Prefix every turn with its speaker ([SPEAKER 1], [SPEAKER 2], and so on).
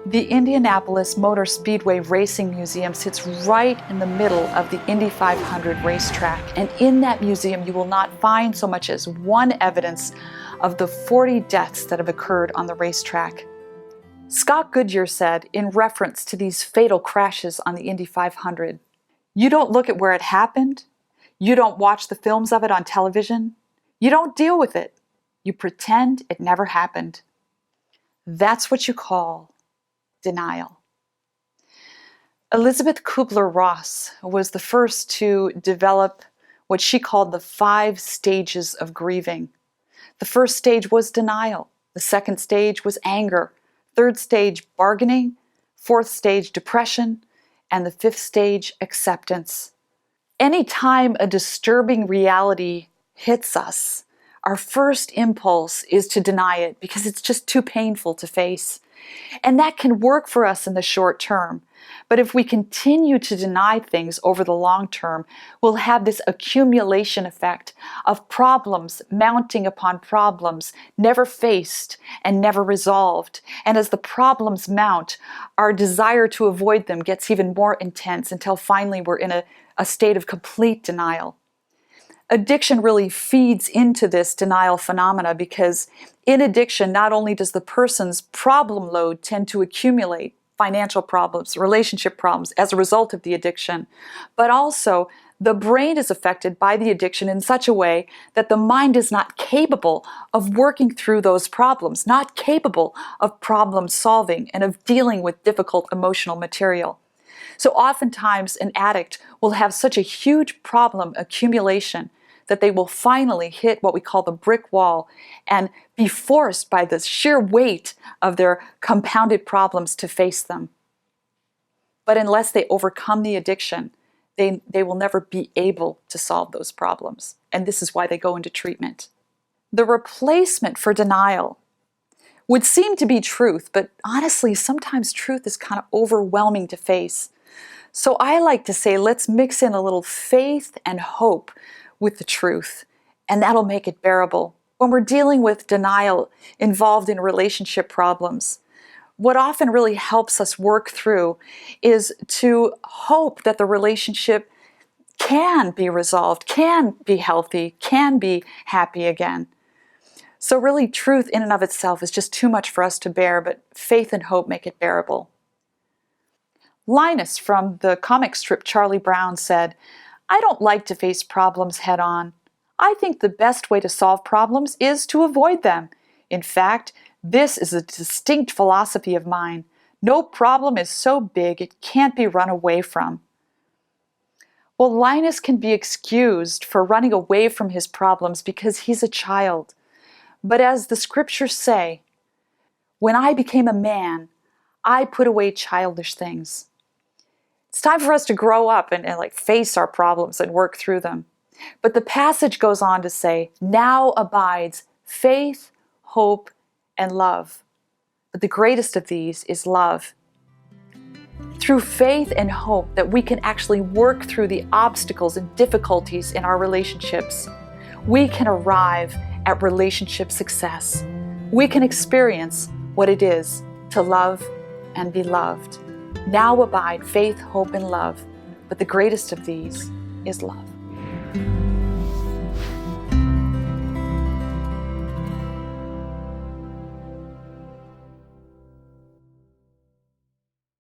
[SPEAKER 1] The Indianapolis Motor Speedway Racing Museum sits right in the middle of the Indy 500 racetrack, and in that museum you will not find so much as one evidence of the 40 deaths that have occurred on the racetrack. Scott Goodyear said, in reference to these fatal crashes on the Indy 500, "You don't look at where it happened, you don't watch the films of it on television, you don't deal with it, you pretend it never happened. That's what you call denial." Elizabeth Kubler-Ross was the first to develop what she called the 5 stages of grieving. The first stage was denial. The second stage was anger. Third stage, bargaining. Fourth stage, depression. And the fifth stage, acceptance. Anytime a disturbing reality hits us, our first impulse is to deny it because it's just too painful to face. And that can work for us in the short term. But if we continue to deny things over the long term, we'll have this accumulation effect of problems mounting upon problems, never faced and never resolved. And as the problems mount, our desire to avoid them gets even more intense until finally we're in a state of complete denial. Addiction really feeds into this denial phenomena because in addiction, not only does the person's problem load tend to accumulate, financial problems, relationship problems as a result of the addiction, but also the brain is affected by the addiction in such a way that the mind is not capable of working through those problems, not capable of problem solving and of dealing with difficult emotional material. So oftentimes an addict will have such a huge problem accumulation that they will finally hit what we call the brick wall and be forced by the sheer weight of their compounded problems to face them. But unless they overcome the addiction, they will never be able to solve those problems. And this is why they go into treatment. The replacement for denial would seem to be truth, but honestly, sometimes truth is kind of overwhelming to face. So I like to say, let's mix in a little faith and hope with the truth, and that'll make it bearable. When we're dealing with denial involved in relationship problems, what often really helps us work through is to hope that the relationship can be resolved, can be healthy, can be happy again. So really, truth in and of itself is just too much for us to bear, but faith and hope make it bearable. Linus from the comic strip Charlie Brown said, "I don't like to face problems head on. I think the best way to solve problems is to avoid them. In fact, this is a distinct philosophy of mine. No problem is so big it can't be run away from." Well, Linus can be excused for running away from his problems because he's a child. But as the scriptures say, "When I became a man, I put away childish things." It's time for us to grow up and face our problems and work through them. But the passage goes on to say, "Now abides faith, hope, and love. But the greatest of these is love." Through faith and hope that we can actually work through the obstacles and difficulties in our relationships, we can arrive at relationship success. We can experience what it is to love and be loved. Now abide faith, hope, and love, but the greatest of these is love.